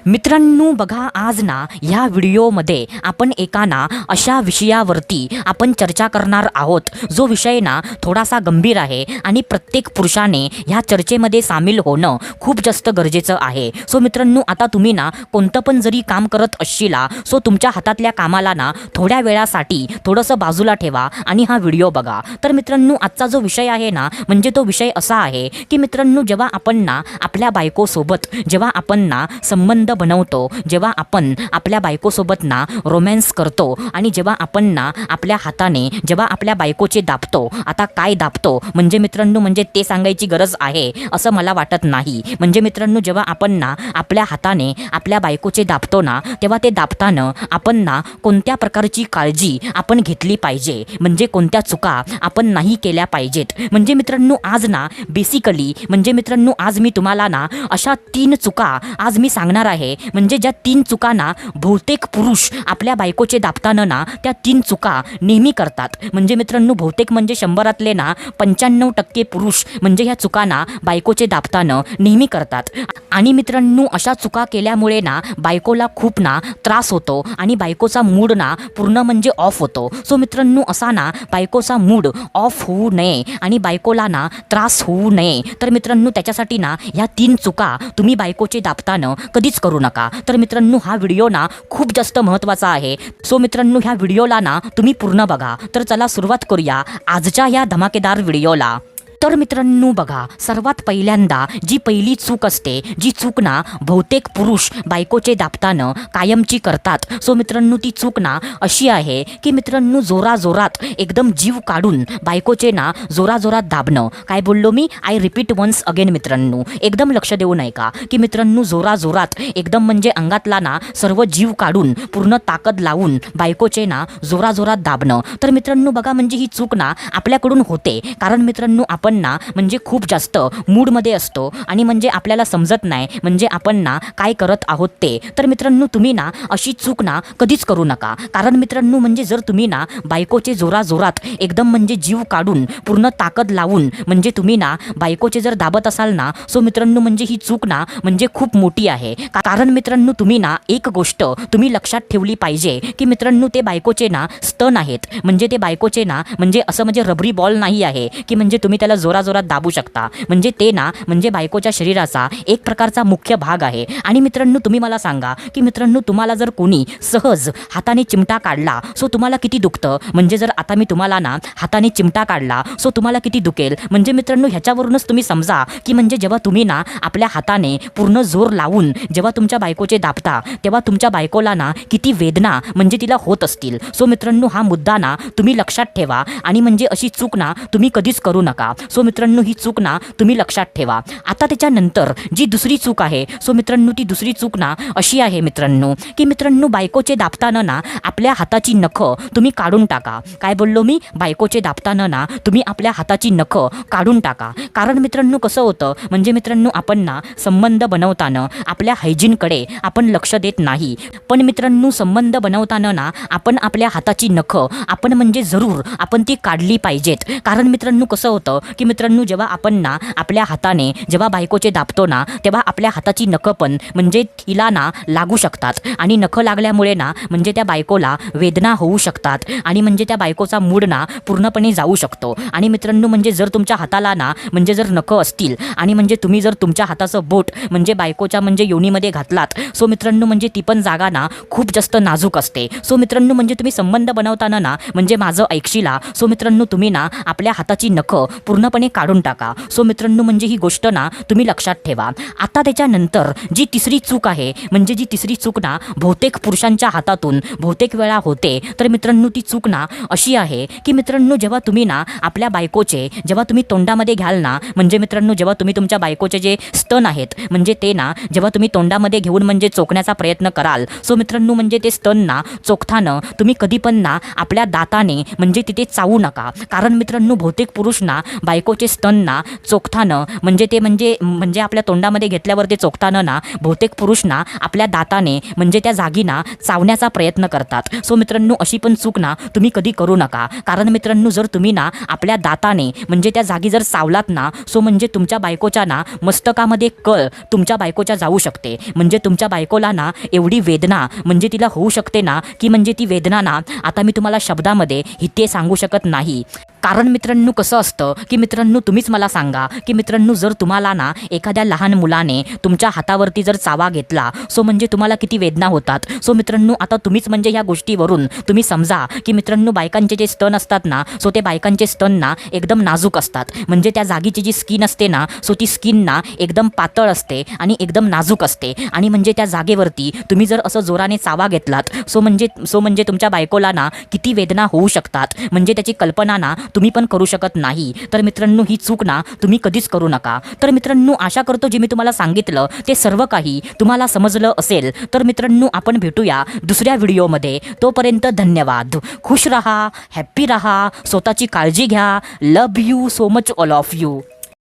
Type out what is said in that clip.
मित्रांनो बघा, आज ना ह्या व्हिडिओमध्ये आपण एका ना अशा विषयावरती आपण चर्चा करणार आहोत, जो विषय ना थोडासा गंभीर आहे आणि प्रत्येक पुरुषाने ह्या चर्चेमध्ये सामील होणं खूप जास्त गरजेचं आहे. सो मित्रांनो, आता तुम्ही ना कोणतं पण जरी काम करत असशीला, सो तुमच्या हातातल्या कामाला ना थोड्या वेळासाठी थोडंसं बाजूला ठेवा आणि हा व्हिडिओ बघा. तर मित्रांनो, आजचा जो विषय आहे ना, म्हणजे तो विषय असा आहे की मित्रांनो, जेव्हा आपण ना आपल्या बायकोसोबत जेव्हा आपण ना संबंध बनवतो, जेव्हा आपण आपल्या बायकोसोबत ना रोमॅन्स करतो आणि जेव्हा आपण ना आपल्या हाताने जेव्हा आपल्या बायकोचे दाबतो, आता काय दाबतो म्हणजे मित्रांनो, म्हणजे ते सांगायची गरज आहे असं मला वाटत नाही. म्हणजे मित्रांनो, जेव्हा आपण ना आपल्या हाताने आपल्या बायकोचे दाबतो ना, तेव्हा ते दाबताना आपण ना कोणत्या प्रकारची काळजी आपण घेतली पाहिजे, म्हणजे कोणत्या चुका आपण नाही केल्या पाहिजेत. म्हणजे मित्रांनो, आज ना बेसिकली म्हणजे मित्रांनो, आज मी तुम्हाला ना अशा 3 चुका आज मी सांगणार आहे. म्हणजे ज्या 3 चुका ना बहुतेक पुरुष आपल्या बायकोचे दाबताना ना त्या 3 चुका नेहमी करतात. म्हणजे मित्रांनो, बहुतेक म्हणजे 100रातले ना 95% पुरुष म्हणजे ह्या चुका ना बायकोचे दाबताना नेहमी करतात. आणि मित्रांनो, अशा चुका केल्यामुळे ना बायकोला खूप ना त्रास होतो आणि बायकोचा मूड ना पूर्ण म्हणजे ऑफ होतो. सो मित्रांनो, असा ना बायकोचा मूड ऑफ होऊ नये आणि बायकोला ना त्रास होऊ नये, तर मित्रांनो त्याच्यासाठी ना ह्या 3 चुका तुम्ही बायकोचे दाबताना कधीच करू नका. तर मित्रांनो, हा व्हिडिओ ना खूप जास्त महत्त्वाचा आहे. सो मित्रांनो, ह्या व्हिडिओला ना तुम्ही पूर्ण बघा. तर चला सुरुवात करूया आजच्या या धमाकेदार व्हिडिओला. तर मित्रांनो बघा, सर्वात पहिल्यांदा जी पहिली चूक असते, जी चूक ना बहुतेक पुरुष बायकोचे दाबताना कायमची करतात. सो मित्रांनो, ती चूक ना अशी आहे की मित्रांनो, जोराजोरात एकदम जीव काढून बायकोचे ना जोराजोरात दाबणं. काय बोललो मी? आय रिपीट वन्स अगेन मित्रांनो, एकदम लक्ष देऊ नये का की मित्रांनो, जोराजोरात एकदम म्हणजे अंगातला ना सर्व जीव काढून पूर्ण ताकद लावून बायकोचे ना जोराजोरात दाबणं. तर मित्रांनो बघा, म्हणजे ही चूक ना आपल्याकडून होते, कारण मित्रांनो आपण ना म्हणजे खूप जास्त मूडमध्ये असतो आणि म्हणजे आपल्याला समजत नाही म्हणजे आपण ना काय करत आहोत ते. तर मित्रांनो, तुम्ही ना अशी चूक ना कधीच करू नका. कारण मित्रांनो, म्हणजे जर तुम्ही ना बायकोचे जोराजोरात एकदम म्हणजे जीव काढून पूर्ण ताकद लावून म्हणजे तुम्ही ना बायकोचे जर दाबत असाल ना, सो मित्रांनो म्हणजे ही चूक ना म्हणजे खूप मोठी आहे. कारण मित्रांनो, तुम्ही ना एक गोष्ट तुम्ही लक्षात ठेवली पाहिजे की मित्रांनो, ते बायकोचे ना स्तन आहेत. म्हणजे ते बायकोचे ना म्हणजे असं म्हणजे रबरी बॉल नाही आहे की म्हणजे तुम्ही त्याला जोराजोरात दाबू शकता. म्हणजे ते ना म्हणजे बायकोच्या शरीराचा एक प्रकारचा मुख्य भाग आहे. आणि मित्रांनो, तुम्ही मला सांगा की मित्रांनो, तुम्हाला जर कोणी सहज हाताने चिमटा काढला, सो तुम्हाला किती दुखतं? म्हणजे जर आता मी तुम्हाला ना हाताने चिमटा काढला, सो तुम्हाला किती दुखेल? म्हणजे मित्रांनो, ह्याच्यावरूनच तुम्ही समजा की म्हणजे जेव्हा तुम्ही ना आपल्या हाताने पूर्ण जोर लावून जेव्हा तुमच्या बायकोचे दाबता, तेव्हा तुमच्या बायकोला ना किती वेदना म्हणजे तिला होत असतील. सो मित्रांनो, हा मुद्दा ना तुम्ही लक्षात ठेवा आणि म्हणजे अशी चूक ना तुम्ही कधीच करू नका. सो मित्रांनो, ही चूक ना तुम्ही लक्षात ठेवा. आता त्याच्यानंतर जी दुसरी चूक आहे, सो मित्रांनो ती दुसरी चूक ना अशी आहे मित्रांनो की मित्रांनो, बायकोचे दाबताना ना आपल्या हाताची नखं तुम्ही काढून टाका. काय बोललो मी? बायकोचे दाबताना ना तुम्ही आपल्या हाताची नखं काढून टाका. कारण मित्रांनो कसं होतं, म्हणजे मित्रांनो आपण ना संबंध बनवताना आपल्या हायजीनकडे आपण लक्ष देत नाही. पण मित्रांनो, संबंध बनवताना ना आपण आपल्या हाताची नखं आपण म्हणजे जरूर आपण ती काढली पाहिजेत. कारण मित्रांनो कसं होतं की मित्रांनो, जेव्हा आपण ना आपल्या हाताने जेव्हा बायकोचे दाबतो ना, तेव्हा आपल्या हाताची नखं पण म्हणजे तिला ना लागू शकतात आणि नखं लागल्यामुळे ना म्हणजे त्या बायकोला वेदना होऊ शकतात आणि म्हणजे त्या बायकोचा मूड ना पूर्णपणे जाऊ शकतो. आणि मित्रांनो, म्हणजे जर तुमच्या हाताला ना म्हणजे जर नखं असतील आणि म्हणजे तुम्ही जर तुमच्या हाताचं बोट म्हणजे बायकोच्या म्हणजे योनीमध्ये घातलात, सो मित्रांनो म्हणजे ती पण जागा ना खूप जास्त नाजूक असते. सो मित्रांनो, म्हणजे तुम्ही संबंध बनवताना ना म्हणजे माझं ऐकशीला, सो मित्रांनो तुम्ही ना आपल्या हाताची नखं पूर्णपणे काढून टाका. सो मित्रांनो, म्हणजे ही गोष्ट ना तुम्ही लक्षात ठेवा. आता त्याच्यानंतर जी तिसरी चूक आहे, म्हणजे जी तिसरी चूक ना बहुतेक पुरुषांच्या हातातून बहुतेक वेळा होते, तर मित्रांनो ती चूक ना अशी आहे की मित्रांनो, जेव्हा तुम्ही ना आपल्या बायकोचे जेव्हा तुम्ही तोंडामध्ये घ्याल ना, म्हणजे मित्रांनो जेव्हा तुम्ही तुमच्या बायकोचे जे स्तन आहेत म्हणजे ते ना जेव्हा तुम्ही तोंडामध्ये घेऊन म्हणजे चोखण्याचा प्रयत्न कराल, सो मित्रांनो म्हणजे ते स्तन ना चोखताना तुम्ही कधी पण ना आपल्या दाताने म्हणजे तिथे चावू नका. कारण मित्रांनो, बहुतेक पुरुष ना बायकोचे स्तन ना चोखताना म्हणजे आपल्या तोंडामध्ये घेतल्यावर ते चोखताना ना बहुतेक पुरुष ना आपल्या दाताने म्हणजे त्या जागी ना चावण्याचा प्रयत्न करतात. सो मित्रांनो, अशी पण चूक ना तुम्ही कधी करू नका. कारण मित्रांनो, जर तुम्ही ना आपल्या दाताने म्हणजे त्या जागी जर चावलात ना, सो म्हणजे तुमच्या बायकोच्या ना मस्तकामध्ये कळ तुमच्या बायकोच्या जाऊ शकते. म्हणजे तुमच्या बायकोला ना एवढी वेदना म्हणजे तिला होऊ शकते ना, की म्हणजे ती वेदना ना आता मी तुम्हाला शब्दामध्ये इथे सांगू शकत नाही. कारण मित्रांनो, कसं असतं की मित्रांनो, तुम्हीच मला सांगा की मित्रांनो, जर तुम्हाला ना एखाद्या लहान मुलाने तुमच्या हातावरती जर चावा घेतला, सो म्हणजे तुम्हाला किती वेदना होतात. सो मित्रांनो, आता तुम्हीच म्हणजे ह्या गोष्टीवरून तुम्ही समजा की मित्रांनो, बायकांचे जे स्तन असतात ना, सो ते बायकांचे स्तन ना एकदम नाजूक असतात. म्हणजे त्या जागीची जी स्किन असते ना, सो ती स्किन ना एकदम पातळ असते आणि एकदम नाजूक असते. आणि म्हणजे त्या जागेवरती तुम्ही जर असं जोराने चावा घेतलात, सो म्हणजे तुमच्या बायकोला ना किती वेदना होऊ शकतात, म्हणजे त्याची कल्पना ना तुम्ही पण करू शकत नाही. तर मित्रांनो, ही चूक ना तुम्ही कधीच करू नका. तर मित्रांनो, आशा करतो जे मी तुम्हाला सांगितलं ते सर्व काही तुम्हाला समजलं असेल. तर मित्रांनो, आपण भेटूया दुसऱ्या व्हिडिओमध्ये. तोपर्यंत धन्यवाद. खुश रहा, हॅप्पी रहा, स्वतःची काळजी घ्या. Love you so much all of you.